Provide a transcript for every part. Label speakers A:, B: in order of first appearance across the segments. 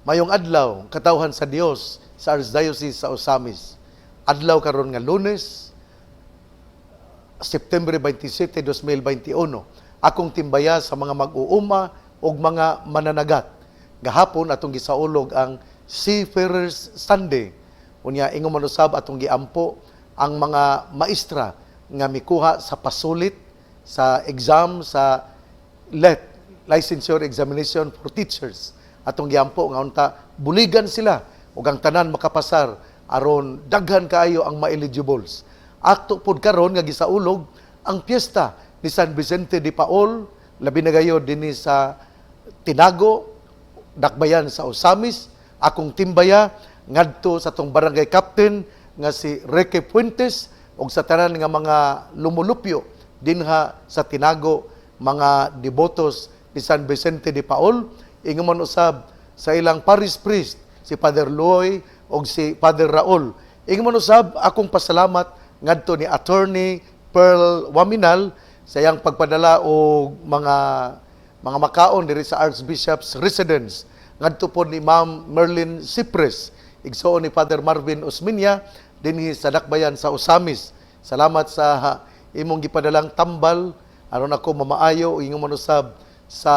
A: Mayong adlaw, katawhan sa Dios sa Archdiocese sa Osamis. Adlaw karon nga Lunes, September 27, 2021. Akong timbaya sa mga mag-uuma o mga mananagat. Gahapon atong gisaulog ang Seafarers Sunday. Unya ingon man usab atong giampo ang mga maestra nga mikuha sa pasulit sa exam sa LET, Licensure Examination for Teachers. Atong giampo nga unta buligan sila ug ang tanan makapasar aron daghan kaayo ang ma-eligibles. Ato pod karon nga gisaulog ang piyesta ni San Vicente de Paul, labi na gayod dinhi sa Tinago, dakbayan sa Osamis. Akong timbaya ngadto sa tong barangay captain nga si Reque Puentes ug sa tanan nga mga lumulupyo dinha sa Tinago, mga devotos ni San Vicente de Paul. Ingon man usab sa ilang parish priest si Father Loy ug si Father Raul. Ingon man usab akong pasalamat ngadto ni Attorney Pearl Waminal sa iyang pagpadala og mga makaon diri sa Archbishop's Residence. Ngadto po ni Ma'am Merlin Cipres, igsoon ni Father Marvin Osminia dinhi sa dakbayan sa Osamis. Salamat sa imong gipadalang tambal aron ako mamaayo ingon man usab sa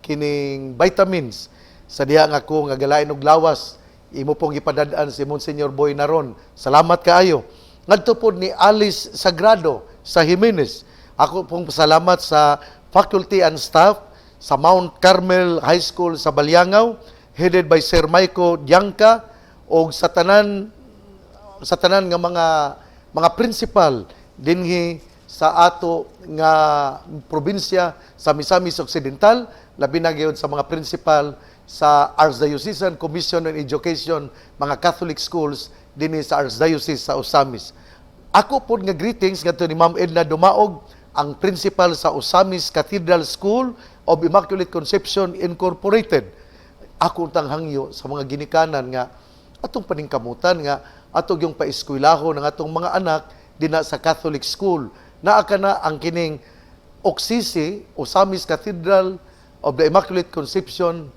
A: kining vitamins sa diha nga ako nga galain og lawas imo pong gipadad-an si Monsignor Boy Naron. Salamat kaayo. Ngadto po ni Alice Sagrado sa Jimenez. Ako pong pasalamat sa faculty and staff sa Mount Carmel High School sa Balyangaw, headed by Sir Maiko Diangka, o sa tanan nga mga principal dinhi sa ato nga probinsya sa Misamis Occidental, labi na gyud sa mga principal sa Archdiocesan Commission on Education, mga Catholic schools dinhi sa Archdiocese sa Osamis. Ako po nga greetings ngadto ni Ma'am Edna Dumaog, ang principal sa Osamis Cathedral School of Immaculate Conception Incorporated. Ako tang hangyo sa mga ginikanan nga atong paningkamutan nga atong yung paeskwelaho ng atong mga anak dina sa Catholic school. Naa kana ang kining Oksisi, Osamis Cathedral of the Immaculate Conception,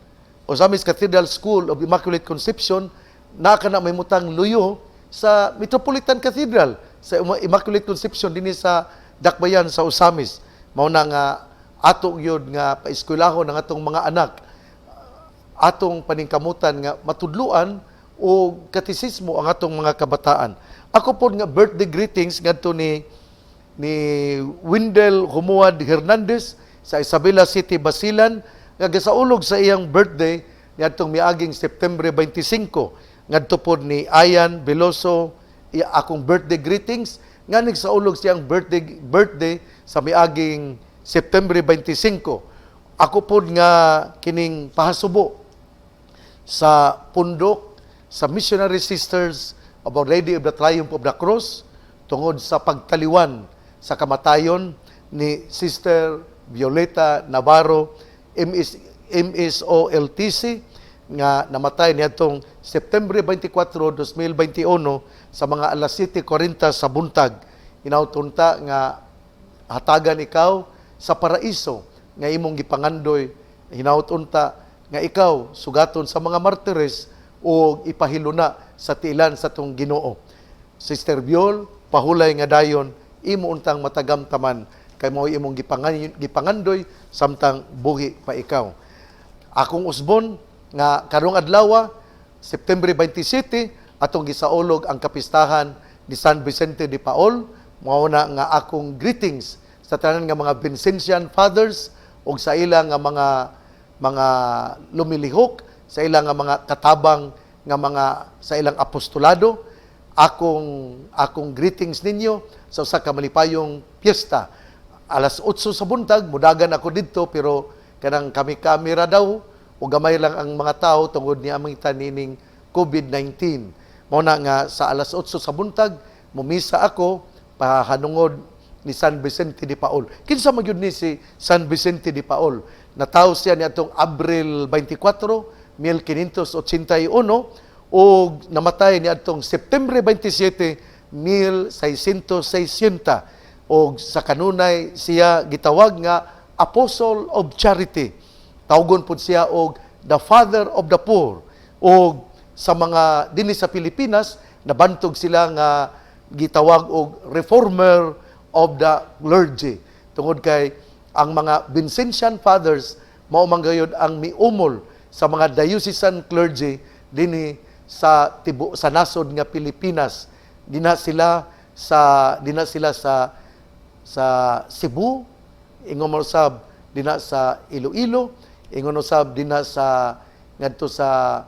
A: Osamis Cathedral School of Immaculate Conception, naa kana may mutang luyo sa Metropolitan Cathedral sa Immaculate Conception dinhi sa dakbayan sa Osamis. Mao na nga ato gyud nga paeskwelaho ng atong mga anak, atong paningkamutan nga matudluan o katisismo ang atong mga kabataan. Ako po nga birthday greetings ngadto ni Windel Humuad Hernandez sa Isabela City, Basilan, nga gasaulog sa iyang birthday niadtong miaging September 25. Ngadto po ni Ayan Veloso, akong birthday greetings nga nagsaulog siyang birthday sa miaging September 25. Ako po nga kining pahasubo sa pundok sa Missionary Sisters of Our Lady of the Triumph of the Cross tungod sa pagtaliwan sa kamatayon ni Sister Violeta Navarro, MSOLTC, nga namatay niadtong September 24, 2021 sa mga alas 7:40 sa buntag. Inautunta nga hatagan ikaw sa paraiso nga imong gipangandoy. Hinautunta nga ikaw sugaton sa mga martires o ipahiluna sa tiilan sa tong Ginoo. Sister Viol, pahulay nga dayon imo untang matagamtaman kay mao imong gipangandoy samtang buhi pa ikaw. Akong usbon nga karong adlaw September 27 atong gisaulog ang kapistahan ni San Vicente de Paul. Mao na nga akong greetings sa tanan nga mga Vincentian fathers ug sa ilang nga mga lumilihok, sa ilang nga mga katabang nga mga sa ilang apostolado. Akong greetings ninyo sa usa ka malipayong piyesta. Alas 8 sa buntag mudagan ako didto pero kanang kami-kamera daw o gamay lang ang mga tao tungod ni aming tanining COVID-19. Mao na nga sa alas 8 sa buntag mumisa ako pahanungod ni San Vicente de Paul. Kinsa magyud ni si San Vicente de Paul? Natawo siya niadtong Abril 24, 1581 o namatay niadtong September 27, 1660 o sa kanunay siya gitawag nga Apostle of Charity. Tawgon pud siya og the father of the poor. O sa mga dinhi sa Pilipinas, nabantog sila nga gitawag og reformer of the clergy. Tungod kay ang mga Vincentian fathers mao man gayud ang miumol sa mga diocesan clergy dinhi sa nasod nga Pilipinas. Dina sila sa Cebu, ingon mo sab dina sa Iloilo, ingon mo sab dina sa ngadto sa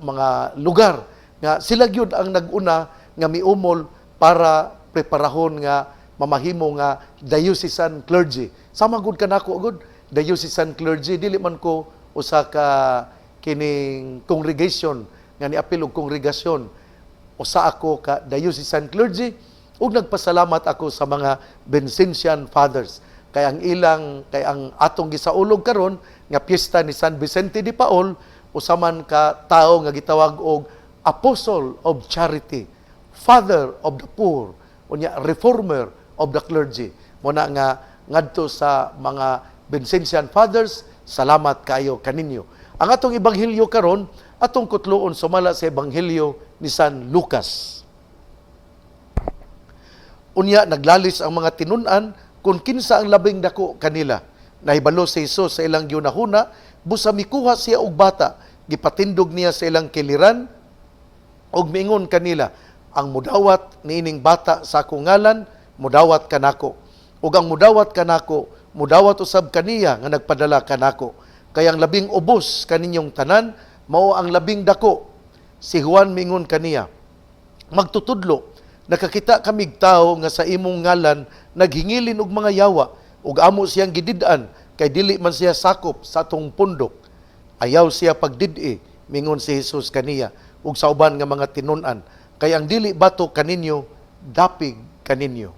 A: mga lugar nga sila gyud ang naguna nga miumol para preparahon nga mamahimo nga diocesan clergy. Sama gud kanako gud diocesan clergy, dili man ko usa ka kining congregation nga niapil og kongregasyon. Usa ako ka diocesan clergy ug nagpasalamat ako sa mga Vincentian fathers kay ang atong gisaulog karon nga piyesta ni San Vicente de Paul, usaman ka tawo nga gitawag og apostle of charity, father of the poor, unya reformer of the clergy. Muna nga ngadto sa mga Vincentian fathers, salamat kayo kaninyo. Ang atong ebanghelyo karon atong kutloon sumala sa ebanghelyo ni San Lucas. Unya naglalis ang mga tinun-an kung kinsa ang labing dako kanila. Nahibalo si Hesus sa ilang ginahuna, busa mikuha siya og bata, gipatindog niya sa ilang kiliran og miingon kanila, ang mudawat niining bata sa akong ngalan, mudawat kanako. Ug ang mudawat kanako, mudawat usab kaniya nga nagpadala kanako. Kay ang labing ubos kaninyong tanan, mao ang labing dako. Si Juan mingon kaniya, magtutudlo, nakakita kamig tao nga sa imong ngalan naghingilin og mga yawa ug amo siyang gidid-an kay dili man siya sakop sa atong pundok. Ayaw siya pagdid-i, mingon si Hesus kaniya ug sa uban nga mga tinun-an, kay ang dili bato kaninyo dapig kaninyo.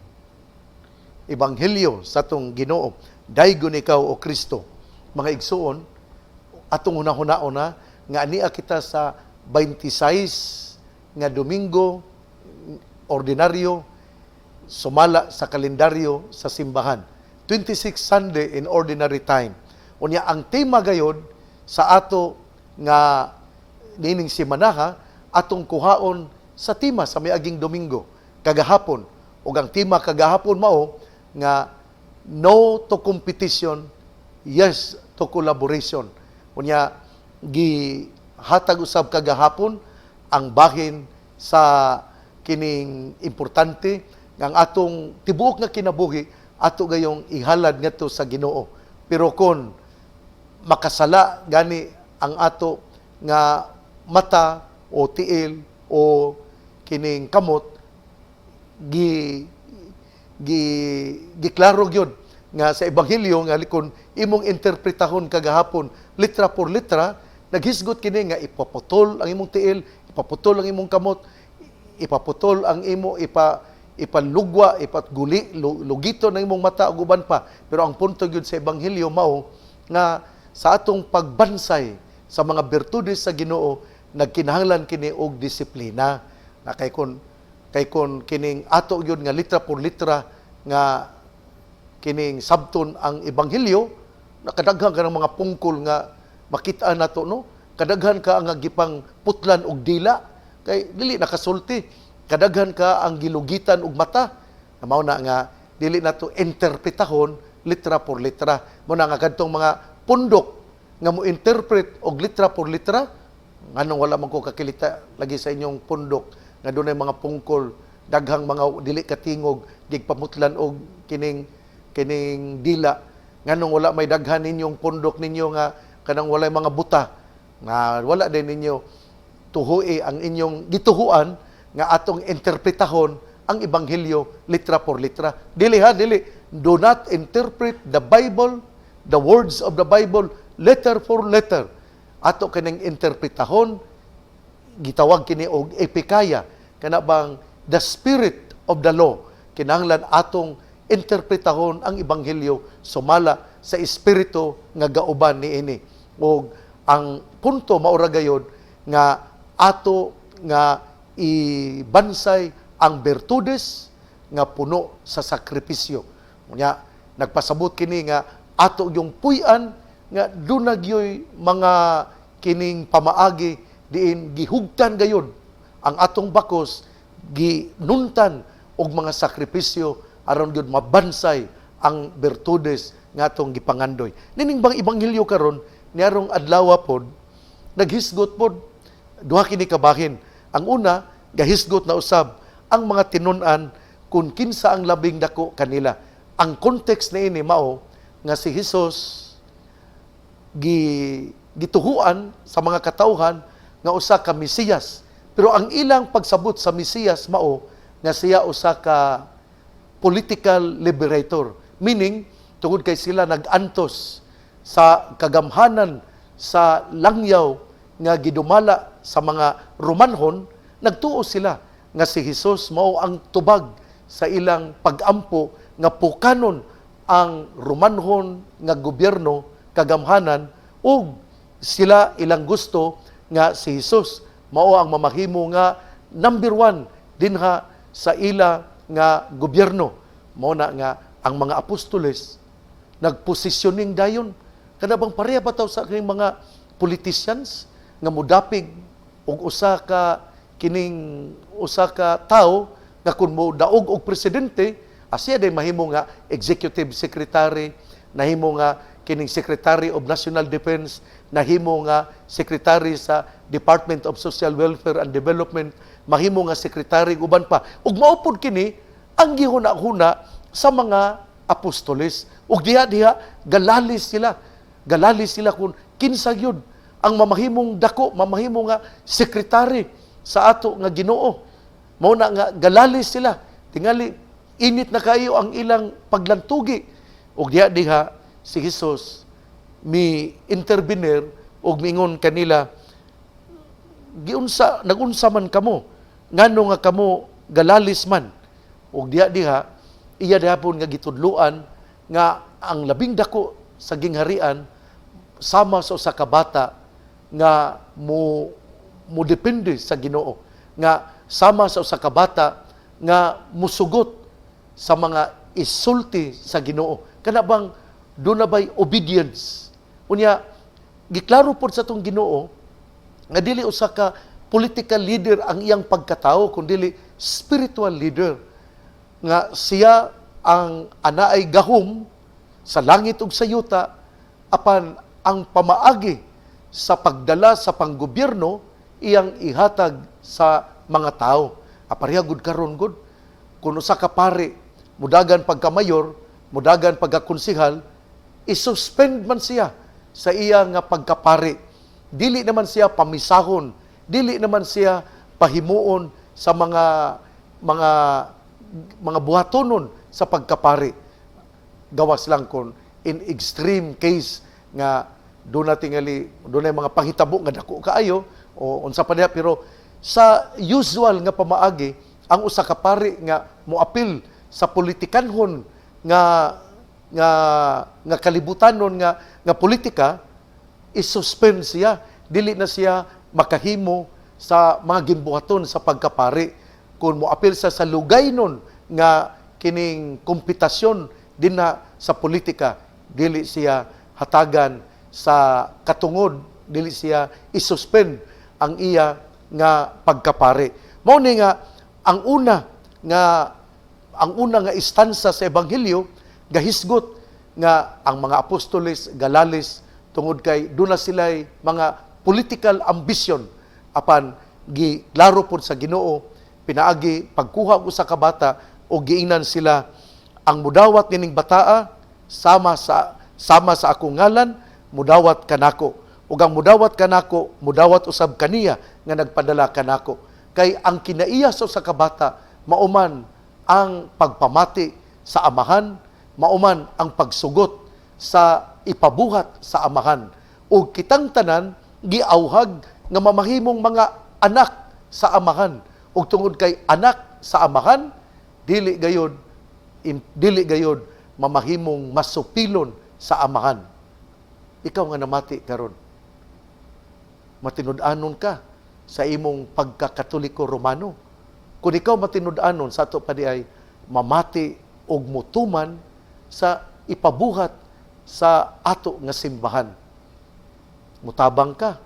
A: Ebanghelyo sa atong Ginoo, daygon ikaw o Kristo. Mga igsuon, atong una-una nga ania kita sa 26 nga Domingo ordinaryo sumala sa kalendaryo sa simbahan. 26 Sunday in ordinary time. Unya ang tema gayod sa ato nga nining simanaha atong kuhaon sa tema sa miaging Domingo kagahapon. Ug ang tema kagahapon mao nga no to competition, yes to collaboration. Unya gihatag usab kagahapon ang bahin sa kining importante nga ang atong tibuok nga kinabuhi ato gayong ihalad ngadto sa Ginoo. Pero kon makasala gani ang ato nga mata o tiil o kining kamot, giklaro gyud nga sa ebanghelyo nga likon imong interpretahon kagahapon litra por litra, naghisgot kini nga ipaputol ang imong tiil, ipaputol ang imong kamot, ipaputol ang imo ipalugwa, ipatguli, lugito ng imong mata ug uban pa. Pero ang punto gyud sa ebanghelyo mao nga sa atong pagbansay sa mga bertudes sa Ginoo nagkinahanglan kini og disiplina. Na kay kon kining ato gyud nga litra por litra nga kining sabton ang ebanghelyo, nakadaghan ka ng mga pungkol nga makita nato, no? Kadaghan ka ang gipang putlan og dila kay dili nakasulti. Kadaghan ka ang gilugitan og mata. Mao na nga dili nato interpretahon litra por litra. Mao na nga kadtong mga pundok nga mo interpret og litra por litra, nganong wala man ko kakilita lagi sa inyong pundok nga dunay mga pungkol, daghang mga dili katingog gigpamutlan og kining dila. Nganong wala may daghan ninyong pundok ninyo nga kanang walay mga buta, nga wala din ninyo tuhoy ang inyong gituhuan nga atong interpretahon ang ebanghelyo litra por litra. Dili. Do not interpret the Bible, the words of the Bible, letter for letter. Ato kining interpretahon, gitawag kini og epikaya, kana bang the spirit of the law. Kinahanglan atong interpretahon ang ebanghelyo sumala sa espiritu nga gauban niini. Og ang punto maura gayod nga ato nga ibansay ang bertudes nga puno sa sakripisyo. Unya nagpasabot kini nga ato yung puy-an nga dunagyoy mga kining pamaagi diin gihugtan gayud ang atong bakos, ginuntan og mga sakripisyo aron gyud mabansay ang bertudes nga atong gipangandoy. Nining bang ebanghelyo karon niarong adlaw pod naghisgot pod duha kini kabahin. Ang una, gahisgot na usab ang mga tinun-an kung kinsa ang labing dako kanila. Ang context na ini mao nga si Hesus gituhuan sa mga katawhan nga usa ka Mesiyas. Pero ang ilang pagsabot sa Mesiyas mao nga siya usa ka political liberator. Meaning, tungod kay sila nag-antos sa kagamhanan sa langyaw nga gidumala sa mga Romanhon, nagtuo sila nga si Hesus mao ang tubag sa ilang pag-ampo nga pukanon ang Romanhon nga gobyerno kagamhanan ug sila ilang gusto nga si Hesus mao ang mamahimo nga number 1 dinha sa ila nga gobyerno. Mao na nga ang mga apostoles nagpositioning dayon. Kada bang pareha ba taw sa kining mga politicians nga mudapig og usa ka tawo nga kun mo daog og presidente, asiya day mahimo nga executive secretary, nahimo nga kining Secretary of National Defense, nahimo nga secretary sa Department of Social Welfare and Development, mahimo nga secretary uban pa. Ug maupod kini ang gihuna-huna sa mga apostoles. Ug diha galalis sila kung kinsa gyud ang mamahimong dako, mamahimo nga secretary sa ato nga Ginoo. Mao na nga galalis sila. Tingali init na kayo ang ilang paglantugi. Ug diha si Hesus mi-intervenir ug mingon kanila, nagunsa man kamo, ngano nga kamo galalis man. Ug iya dihapon nga gitudluan nga ang labing dako sa gingharian sama sa usa ka bata nga mo depende sa Ginoo, nga sama sa usa ka bata nga musugot sa mga isulti sa Ginoo. Kana bang doon na ba'y obedience? Unya, giklaro po sa itong Ginoo, nga dili usa ka political leader ang iyang pagkatao, kundi spiritual leader. Nga siya ang anaay gahom sa langit ug sa yuta, apan ang pamaagi sa pagdala sa panggobyerno, iyang ihatag sa mga tao. Apareha gud karon gud, kung usa ka pare, mudagan pagka-mayor, mudagan pagka-konsihal, isuspend man siya sa iya nga pagkapari. Dili naman siya pamisahon, dili naman siya pahimuon sa mga buhatonon sa pagkapari. Gawas lang kon in extreme case nga doon na mga panghitabo nga dako kaayo o unsa pa diha, pero sa usual nga pamaagi ang usa ka pari nga moapil sa politikanhon nga kalibutanon nga politika, isuspend siya, dili na siya makahimo sa mga ginbuhaton sa pagkapari. Kung moapil sa lugaynon nga kining kompetasyon din na sa politika, dili siya hatagan sa katungod, dili siya isuspend ang iya nga pagkapari. Mao ni nga ang una nga istansa sa ebanghelyo gahisgot nga ang mga apostoles galalis tungod kay doon na sila'y mga political ambition, apan giklaro pod sa Ginoo pinaagi pagkuha og usa ka bata o giingnan sila, ang mudawat nining bataa sama sa akong ngalan, mudawat kanako, ug ang mudawat kanako mudawat usab kaniya nga nagpadala kanako. Kay ang kinaiya sa usa ka bata mauman ang pagpamati sa amahan, mauman ang pagsugot sa ipabuhat sa amahan. O kitang tanan, giauhag nga mamahimong mga anak sa amahan. O tungod kay anak sa amahan, dili gayod mamahimong masupilon sa amahan. Ikaw nga namati karon, matinud-anon ka sa imong pagkakatoliko Romano. Kung ikaw matinud-anon, sa ato pa di ay mamati og mutuman sa ipabuhat sa ato nga simbahan. Mutabang ka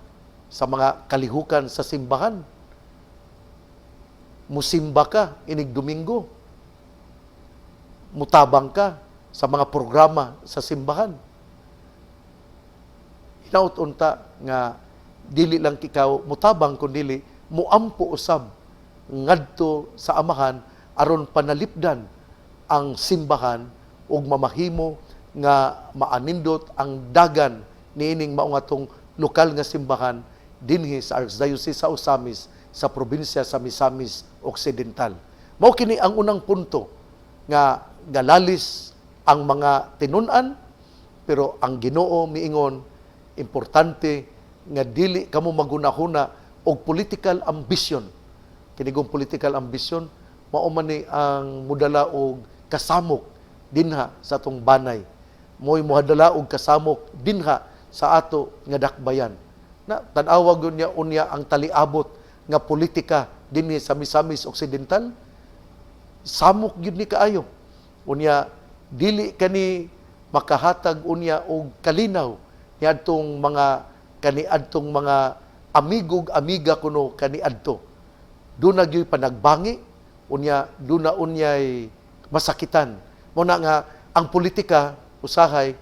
A: sa mga kalihukan sa simbahan. Musimba ka inig Domingo. Mutabang ka sa mga programa sa simbahan. Hinaut-unta nga dili lang ikaw mutabang kundi muampo usab ngadto sa amahan aron panalipdan ang simbahan ug mamahimo nga maanindot ang dagan niining mao nga tong lokal nga simbahan dinhi sa Archdiocese sa Osamis sa probinsya sa Misamis Occidental. Mao kini ang unang punto nga galalis ang mga tinun-an, pero ang Ginoo miingon importante nga dili kamo magunahuna og political ambition. Kinigong political ambition mao man ni ang mudala og kasamok dinha sa atong banay. Mo'y muhadala og kasamok dinha sa ato nga dakbayan. Na tan-awa gyud niya unya ang taliabot nga politika dinhi sa Misamis Occidental. Samok gyud ni kaayo. Unya dili kani makahatag unya og kalinaw niadtong mga kaniadtong mga amigog amiga kuno kaniadto. Duna gyud panagbangi unya duna unyay masakitan. Mo na nga ang politika usahay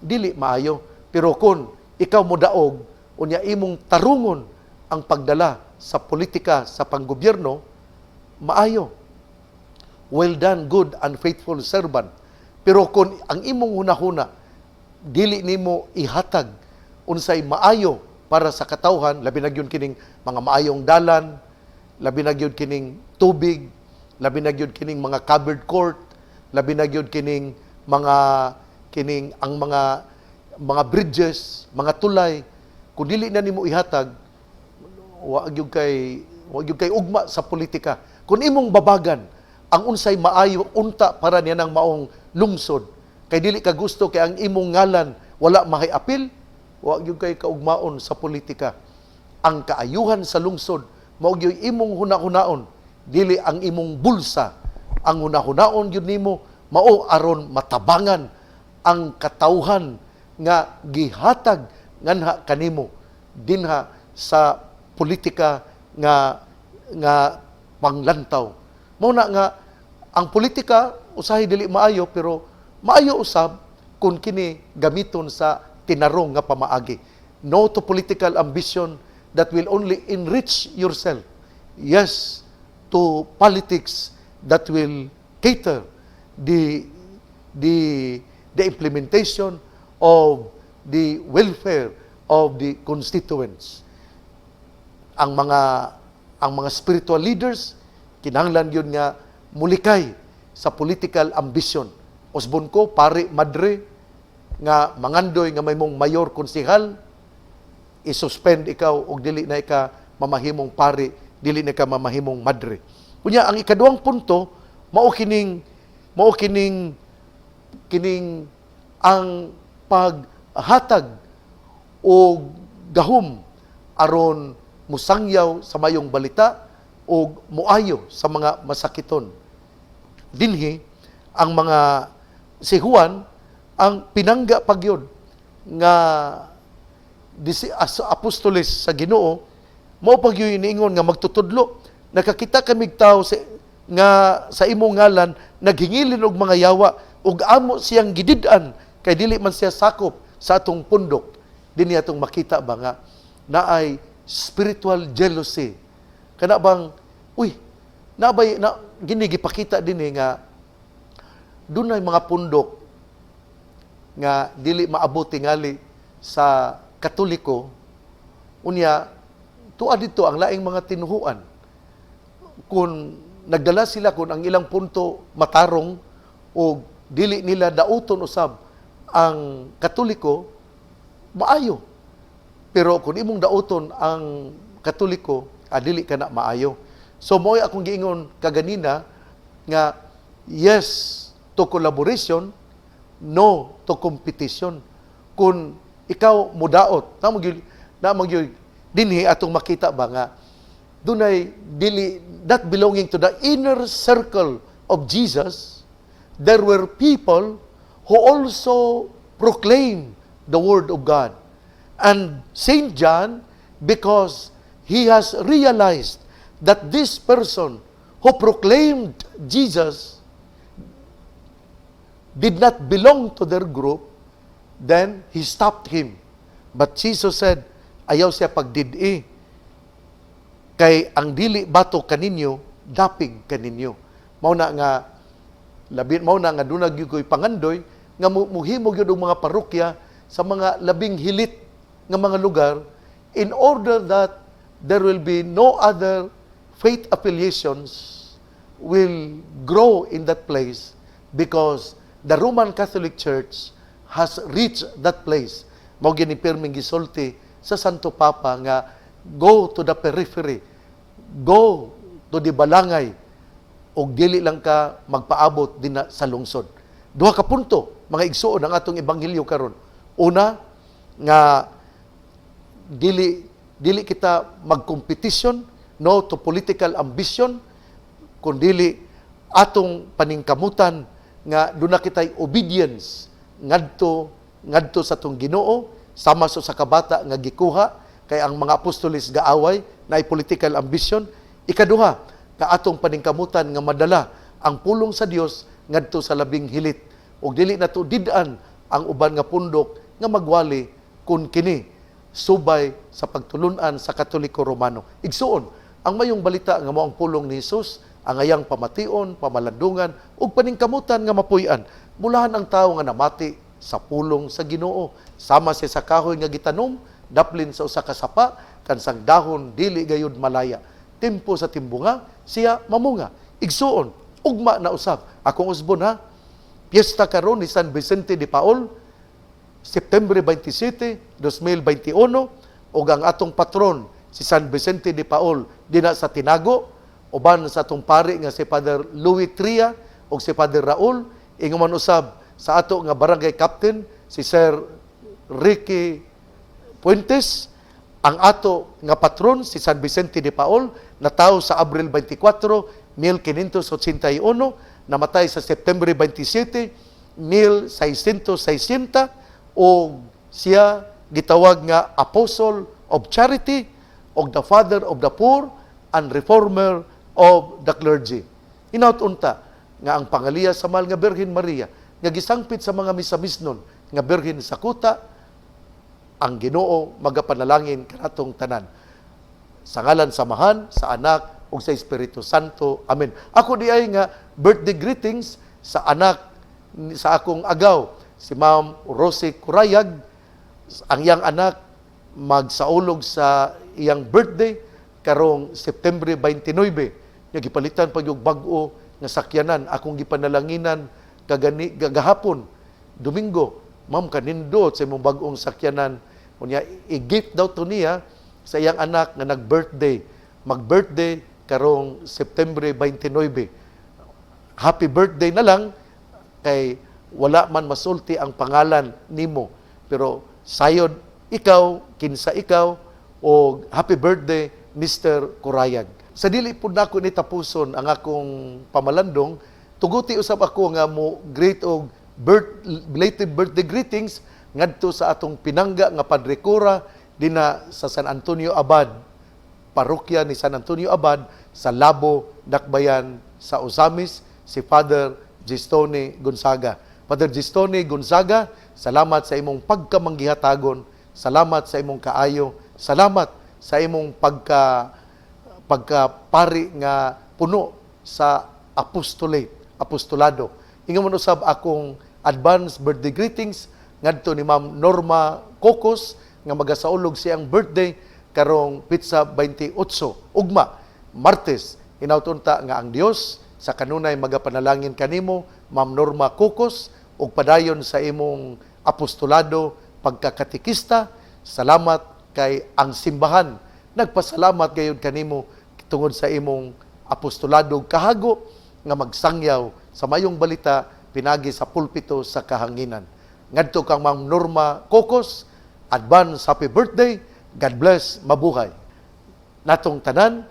A: dili maayo, pero kun ikaw modaog unya imong tarungon ang pagdala sa politika sa panggobyerno, maayo. Well done, good and faithful servant. Pero kung ang imong hunahuna dili nimo ihatag unsay maayo para sa katawhan, labi na gyud kining mga maayong dalan, labi na gyud kining tubig, labi na gyud kining mga covered court, labi na gyud kining ang mga bridges, mga tulay, kung dili na nimo ihatag, wa gyud kay ugma sa politika. Kung imong babagan ang unsay maayo unta para niya ng maong lungsod, kay dili ka gusto kay ang imong ngalan wala mahiapil, wa gyud kay kaugmaon sa politika. Ang kaayuhan sa lungsod mao gyud imong hunahunaon, dili ang imong bulsa. Ang hunahunaon gyud nimo mao aron matabangan ang katawhan nga gihatag nganha kanimo dinha sa politika nga panglantaw. Mao na nga ang politika usahay dili maayo, pero maayo usab kung kini gamiton sa tinarong nga pamaagi. No to political ambition that will only enrich yourself. Yes to politics that will cater the implementation of the welfare of the constituents. Ang mga spiritual leaders kinahanglan yun nga mulikay sa political ambition. Usbon ko pare madre nga mangandoy nga may mong mayor konsehal, isuspend ikaw og dili na ika mamahimong pare, dili na ka mamahimong madre. Kunya ang ikaduhang punto mao kining ang paghatag o gahom aron musangyaw sa mayong balita o muayo sa mga masakiton. Dinhi ang mga si Juan ang pinangga pagyod nga apostoles sa Ginoo, mao pagyoy niingon nga magtutudlo, nakakita kami tao nga sa imong ngalan naghingilin og mga yawa ug amo siyang gidid-an kay dili man siya sakop sa atong pundok. Dinhi atong makita ba nga naay spiritual jealousy. Kana bang gini gipakita dinhi nga dunay mga pundok nga dili maabot tingali sa Katoliko, unya tuad dito ang laing mga tinuhuan. Kung nagdala sila kung ang ilang punto matarong o dili nila dauton usab ang Katoliko, maayo. Pero kung imong dauton ang Katoliko, dili ka na maayo. So mo'y akong giingon kaganina nga yes to collaboration, no to competition. Kung ikaw mudaot, na magyud dinhi atong makita ba nga dunay dili that belonging to the inner circle of Jesus, there were people who also proclaim the Word of God. And Saint John, because he has realized that this person who proclaimed Jesus did not belong to their group, then he stopped him. But Jesus said, ayaw siya pagdidi, kay ang dili bato kaninyo, dapig kaninyo. Mao na nga dunag gyud ko'y pangandoy, nga muhimo gyud og mga parokya sa mga labing hilit nga mga lugar, in order that there will be no other faith affiliations will grow in that place, because the Roman Catholic Church has reached that place. Mao gini pirming gisulti sa Santo Papa nga go to the periphery, go to the balangay, og dili lang ka magpaabot din sa lungsod. Duha ka punto, mga igsuon ang atong ebanghelyo karon. Una, nga dili kita magkompetisyon, no to political ambition, kundili atong paningkamutan nga doon na kita'y obedience ngadto sa atong Ginoo, sama sa kabata nga gikuha kay ang mga apostoles gaaway na political ambition. Ikaduha, ka atong paningkamutan nga madala ang pulong sa Dios ngadto sa labing hilit, ug dili nato did-an ang uban nga pundok nga magwali kun kini subay sa pagtulunan sa Katoliko Romano. Igsuon, ang mayong balita nga mao ang pulong ni Hesus, ang ayang pamation, pamalandungan, ug paningkamutan nga mapuy-an. Mulahan ang tawo nga namati sa pulong sa Ginoo. Sama siya sa kahoy nga gitanom, daplin sa usa ka sapa, kansang dahon dili gayud malaya. Timpo sa timbunga, siya mamunga. Igsuon, ugma na usab. Akong usbon ha, piyesta karon ni San Vicente de Paul, September 27, 2021, ug ang atong patron, si San Vicente de Paul, dina sa Tinago, uban sa atong pari nga si Father Louis Tria ug si Father Raul, ingon man usab sa ato nga barangay captain si Sir Ricky Puentes, ang ato nga patron si San Vicente de Paul, natawo sa Abril 24, 1581, namatay sa September 27, 1660, o siya gitawag nga Apostle of Charity og the Father of the Poor and Reformer of the Clergy. Inaut-unta nga ang pangaliya sa mahal nga Birhen Maria nga gisangpit sa mga misamisnon nga Birhen sa kuta, ang Ginoo magapanalangin kanatong tanan. Sa ngalan samahan, sa Anak ug sa Espiritu Santo. Amen. Ako di ay nga birthday greetings sa anak sa akong agaw, si Ma'am Rosie Curayag. Ang iyang anak magsaulog sa iyang birthday karong September 29. Nga gipalitan pa yung bag-o nga sakyanan. Akong gipanalanginan gagahapon, Domingo, ma'am, kanindot sa imong bag-ong sakyanan. Kunya, i-gift daw to niya sa iyang anak nga nag-birthday. Mag-birthday karong September 29. Happy birthday na lang, kay wala man masulti ang pangalan nimo, pero sayod ikaw, kinsa ikaw, o happy birthday Mr. Curayag. Sa dili pud nako ni tapuson ang akong pamalandong, tuguti usab ako nga mo greet og belated birthday greetings ngadto sa atong pinangga nga Padre Cura dina sa San Antonio Abad, parokya ni San Antonio Abad sa Labo, Dakbayan sa Ozamis, si Father Gistone Gonzaga. Father Gistone Gonzaga, salamat sa imong pagkamanggihatagon, salamat sa imong kaayo, salamat sa imong pagkapari nga puno sa apostolado. Ingon man usab akong advance birthday greetings ngadto ni Ma'am Norma Cocos nga magasaulog siyang birthday karong Pitsa 28 ugma Martes. Inautunta nga ang Dios sa kanunay magapanalangin kanimo, Ma'am Norma Cocos, ug padayon sa imong apostolado pagkakatikista. Salamat kay ang simbahan nagpasalamat gayud kanimo tungod sa imong apostolado kahago nga magsangyaw sa mayong balita pinagi sa pulpito sa kahanginan. Ngadto kang Ma'am Norma Cocos, advance happy birthday, God bless, mabuhay. Natong tanan,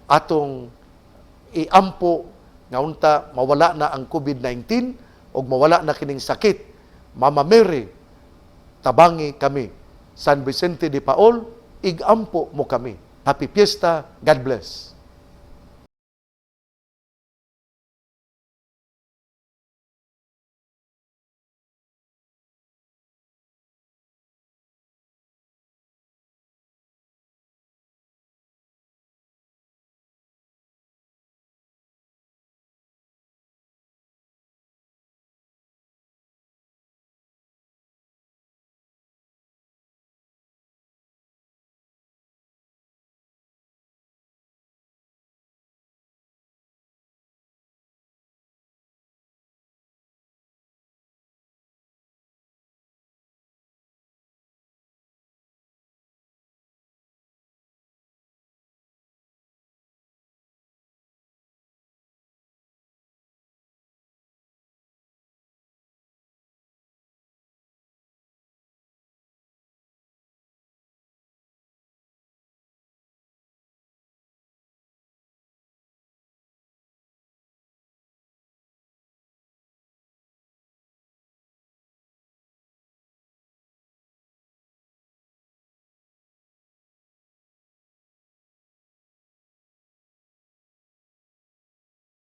A: atong iampo nga unta mawala na ang COVID-19 o mawala na kining sakit. Mama Mary, tabangi kami. San Vicente de Paul, igampo mo kami. Happy Fiesta, God bless.